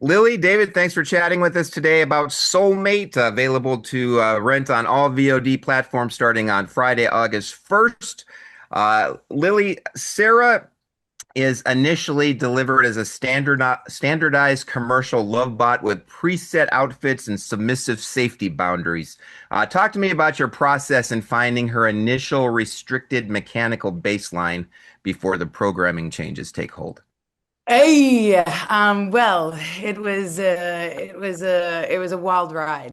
Lily, David, thanks for chatting with us today about Soulmate, available to rent on all VOD platforms starting on Friday, August 1st. Lily, Sara is initially delivered as a standardized commercial love bot with preset outfits and submissive safety boundaries. Talk to me about your process in finding her initial restricted mechanical baseline before the programming changes take hold. Hey, well, it was a wild ride.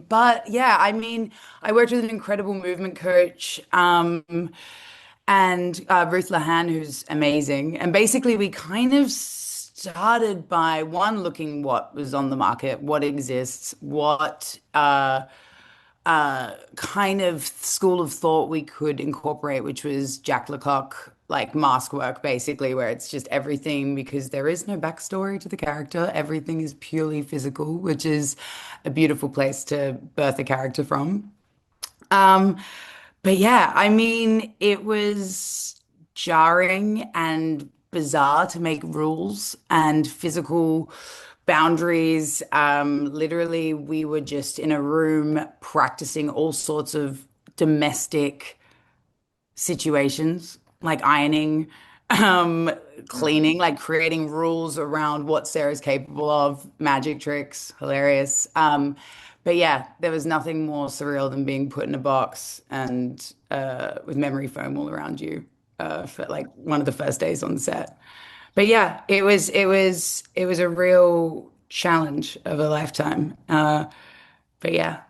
But yeah, I mean, I worked with an incredible movement coach, and Ruth Lahan, who's amazing. And basically, we kind of started by one, looking what was on the market, what exists, what kind of school of thought we could incorporate, which was Jack Lecoq, like mask work, basically, where it's just everything because there is no backstory to the character. Everything is purely physical, which is a beautiful place to birth a character from. Um, but yeah, I mean, it was jarring and bizarre to make rules and physical boundaries. Literally, we were just in a room practicing all sorts of domestic situations, like ironing, um, cleaning, like creating rules around what Sarah's capable of, magic tricks, hilarious. But yeah, there was nothing more surreal than being put in a box and with memory foam all around you for like one of the first days on set. But yeah, it was a real challenge of a lifetime. But yeah.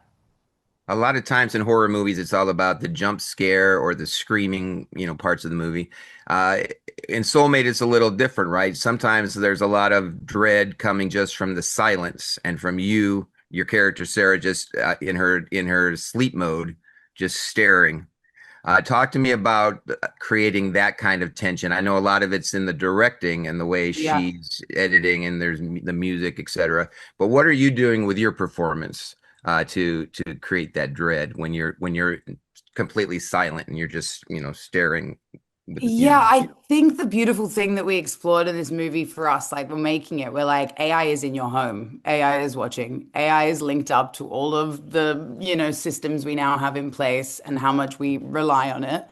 A lot of times in horror movies, it's all about the jump scare or the screaming, parts of the movie. Uh, in Soulmate, it's a little different, right? Sometimes there's a lot of dread coming just from the silence and from you, your character Sarah, just in her sleep mode, just staring. Talk to me about creating that kind of tension. I know a lot of it's in the directing and the way Yeah. she's editing, and there's the music, etc. But what are you doing with your performance to create that dread when you're completely silent and you're just staring with Yeah, I think the beautiful thing that we explored in this movie for us, like we're making it, we're like, AI is in your home, AI is watching, AI is linked up to all of the, systems we now have in place and how much we rely on it,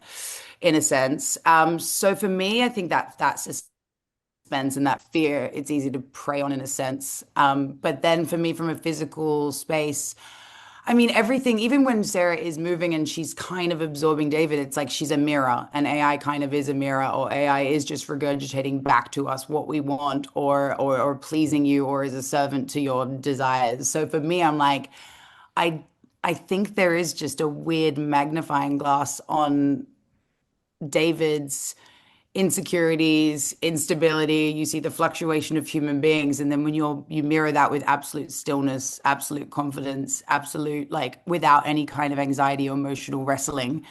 in a sense. So for me, I think that suspense and that fear, it's easy to prey on in a sense. But then for me, from a physical space, I mean, everything, even when Sarah is moving and she's kind of absorbing David, it's like she's a mirror, and AI kind of is a mirror, or AI is just regurgitating back to us what we want, or pleasing you, or is a servant to your desires. So for me, I'm like, I I think there is just a weird magnifying glass on David's insecurities, instability, you see the fluctuation of human beings, and then when you mirror that with absolute stillness, absolute confidence, absolute like without any kind of anxiety or emotional wrestling,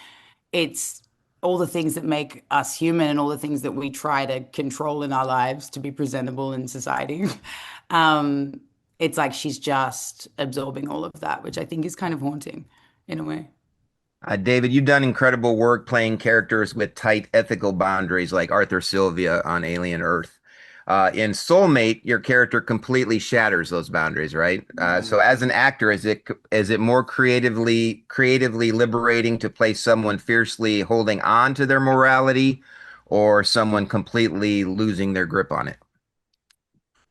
it's all the things that make us human and all the things that we try to control in our lives to be presentable in society. Um, it's like she's just absorbing all of that, which I think is kind of haunting in a way. David, you've done incredible work playing characters with tight ethical boundaries like Arthur Sylvia on Alien Earth. In Soulmate, your character completely shatters those boundaries, right? So as an actor, is it more creatively liberating to play someone fiercely holding on to their morality or someone completely losing their grip on it?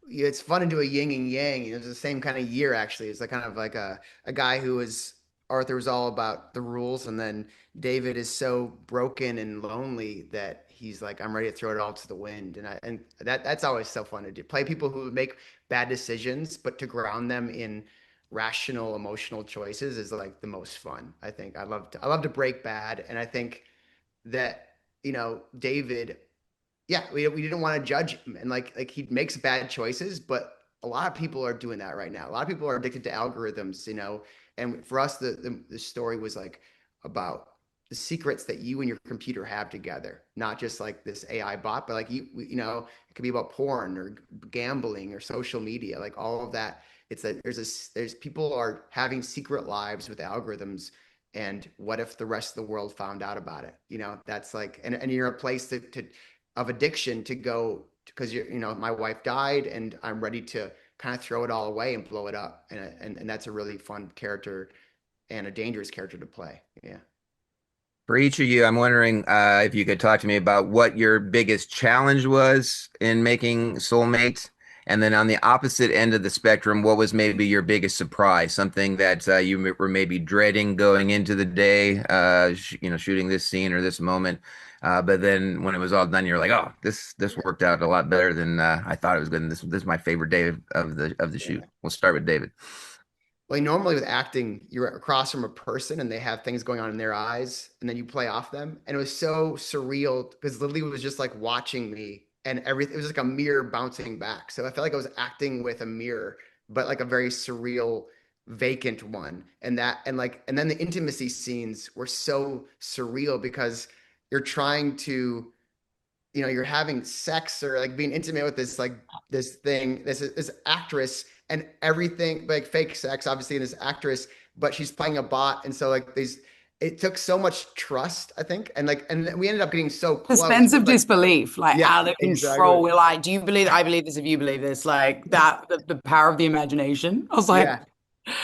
Yeah, it's fun to do a yin and yang. It's the same kind of year actually. It's like kind of like a guy who was Arthur was all about the rules, and then David is so broken and lonely that he's like, I'm ready to throw it all to the wind. And that's always so fun to do. Play people who make bad decisions, but to ground them in rational emotional choices is like the most fun. I think I love to break bad, and I think that David, yeah, we didn't want to judge him, and like he makes bad choices, but a lot of people are doing that right now. A lot of people are addicted to algorithms, and for us the story was like about the secrets that you and your computer have together, not just like this AI bot, but like it could be about porn or gambling or social media, like all of that. It's that there's people are having secret lives with algorithms, and what if the rest of the world found out about it? That's like, and you're a place to of addiction to go because my wife died and I'm ready to kind of throw it all away and blow it up. And that's a really fun character and a dangerous character to play. Yeah. For each of you, I'm wondering if you could talk to me about what your biggest challenge was in making Soulmate, and then on the opposite end of the spectrum, what was maybe your biggest surprise, something that were maybe dreading going into the day, shooting this scene or this moment, but then when it was all done, you're like, oh, this worked out a lot better than I thought it was going. This is my favorite day of the shoot. Yeah. We'll start with David. Like normally with acting, you're across from a person and they have things going on in their eyes, and then you play off them. And it was so surreal because Lily was just like watching me, and everything, it was like a mirror bouncing back. So I felt like I was acting with a mirror, but like a very surreal, vacant one. And then the intimacy scenes were so surreal because you're trying to, you're having sex or like being intimate with this actress, and everything like fake sex, obviously, in this actress, but she's playing a bot. And so like it took so much trust, I think. And we ended up getting so close, Suspense but of like, disbelief, like yeah, out of exactly. control. We're like, do you believe? I believe this if you believe this. Like that, the power of the imagination. I was like, Yeah.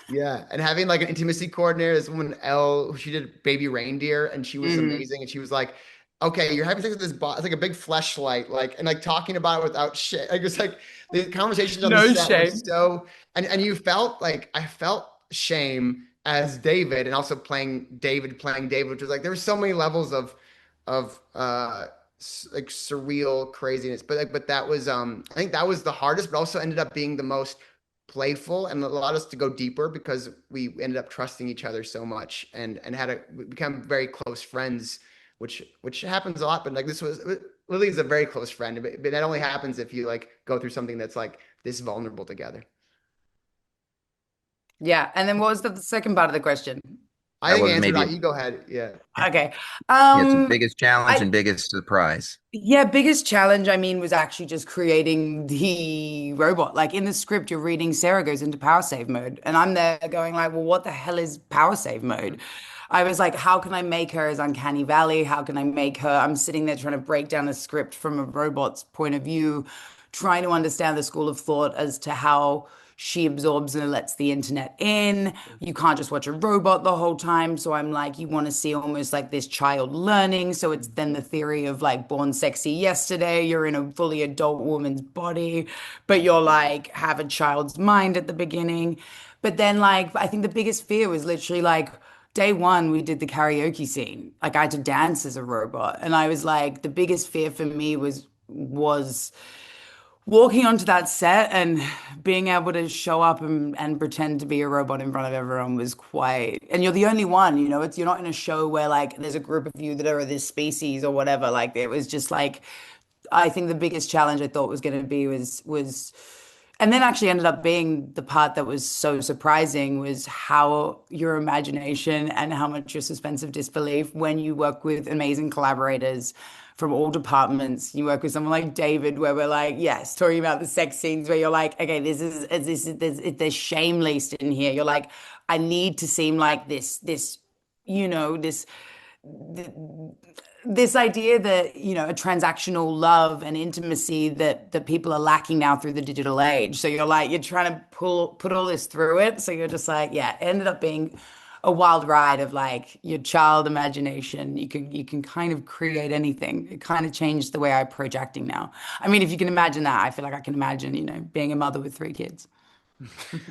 Yeah, and having like an intimacy coordinator, this woman Elle, she did Baby Reindeer, and she was mm, amazing. And she was like, "Okay, you're having sex with this bot. It's like a big fleshlight, like, and like talking about it without shit. Like it's like the conversations on the no set were shame. so, and you felt like I felt shame as David, and also playing David, which was like there were so many levels of like surreal craziness. But that was I think that was the hardest, but also ended up being the most playful and allowed us to go deeper because we ended up trusting each other so much and we become very close friends, which happens a lot. But like this was Lily is a very close friend, but that only happens if you like go through something that's like this vulnerable together. Yeah. And then what was the second part of the question? I That think I was answered maybe that. You go ahead. Yeah. Okay. yeah, it's biggest challenge I and biggest surprise. Yeah, biggest challenge, I mean, was actually just creating the robot. Like in the script, you're reading Sarah goes into power save mode, and I'm there going like, well, what the hell is power save mode? I was like, how can I make her as Uncanny Valley? How can I make her? I'm sitting there trying to break down a script from a robot's point of view, trying to understand the school of thought as to how she absorbs and lets the internet in. You can't just watch a robot the whole time. So I'm like, you want to see almost like this child learning. So it's then the theory of like born sexy yesterday. You're in a fully adult woman's body, but you're like have a child's mind at the beginning. But then like I think the biggest fear was literally like day one, we did the karaoke scene. Like I had to dance as a robot. And I was like, the biggest fear for me was walking onto that set and being able to show up and pretend to be a robot in front of everyone was quite, and you're the only one, it's you're not in a show where like there's a group of you that are this species or whatever. Like it was just like I think the biggest challenge I thought was going to be was and then actually ended up being the part that was so surprising was how your imagination and how much your suspense of disbelief when you work with amazing collaborators from all departments. You work with someone like David, where we're like, yes, talking about the sex scenes where you're like, okay, there's shame laced in here. You're like, I need to seem like this, you know, this idea that a transactional love and intimacy that people are lacking now through the digital age. So you're like you're trying to put all this through it, so you're just like, yeah, it ended up being a wild ride of like your child imagination. You can kind of create anything. It kind of changed the way I approach acting now. I mean, if you can imagine that, I feel like I can imagine being a mother with 3 kids.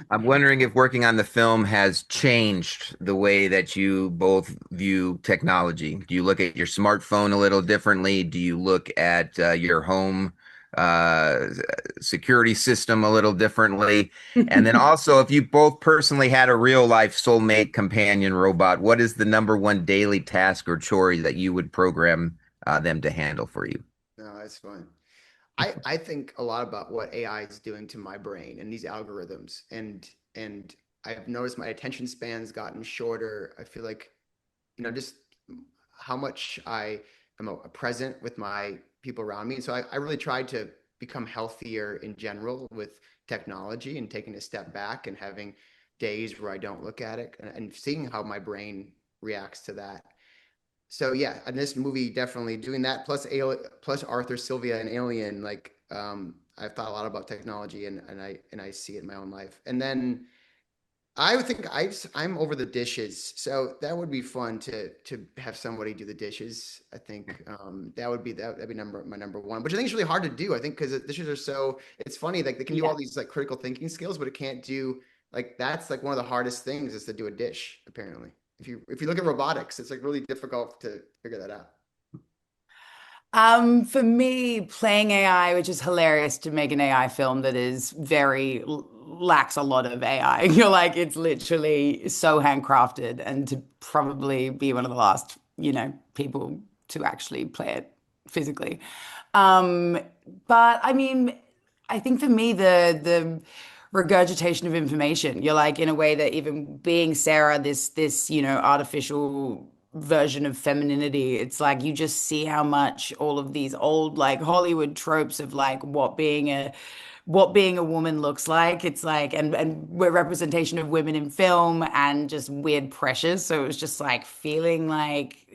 I'm wondering if working on the film has changed the way that you both view technology. Do you look at your smartphone a little differently? Do you look at your home uh, security system a little differently? And then also, if you both personally had a real life soulmate companion robot, what is the number one daily task or chore that you would program them to handle for you? No, that's fine. I think a lot about what AI is doing to my brain and these algorithms, and I've noticed my attention span's gotten shorter. I feel like, just how much I am present with my people around me. So I really tried to become healthier in general with technology and taking a step back and having days where I don't look at it and seeing how my brain reacts to that. so yeah, and this movie definitely doing that plus Arthur Sylvia and Alien, like I've thought a lot about technology and I see it in my own life. And then I would think I'm over the dishes, so that would be fun to have somebody do the dishes. I think that'd be my number one, which I think is really hard to do. I think because the dishes are so, it's funny, like they can do Yeah. all these like critical thinking skills, but it can't do, like that's like one of the hardest things is to do a dish, apparently. If you look at robotics, it's like really difficult to figure that out. For me, playing AI, which is hilarious to make an AI film that is very lacks a lot of AI. You're like, it's literally so handcrafted, and to probably be one of the last, people to actually play it physically. Um, but I mean, I think for me, the regurgitation of information, you're like in a way that even being Sarah, this artificial version of femininity, it's like you just see how much all of these old like Hollywood tropes of like what being a woman looks like. It's like and representation of women in film and just weird pressures. So it was just like feeling like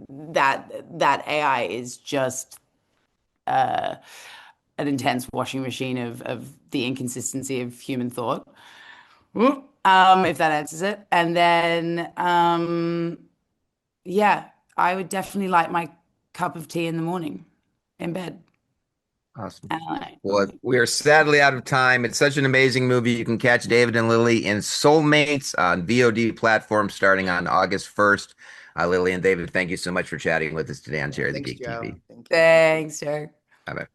that AI is just an intense washing machine of the inconsistency of human thought. If that answers it. And then yeah, I would definitely like my cup of tea in the morning in bed. Awesome. And I, Well, we are sadly out of time. It's such an amazing movie. You can catch David and Lily in Soulmates on VOD platform starting on August 1st. Lily and David, thank you so much for chatting with us today on Yeah, Jerry the thanks, Geek Joe. TV. Thank you. thanks, Joe. Bye bye.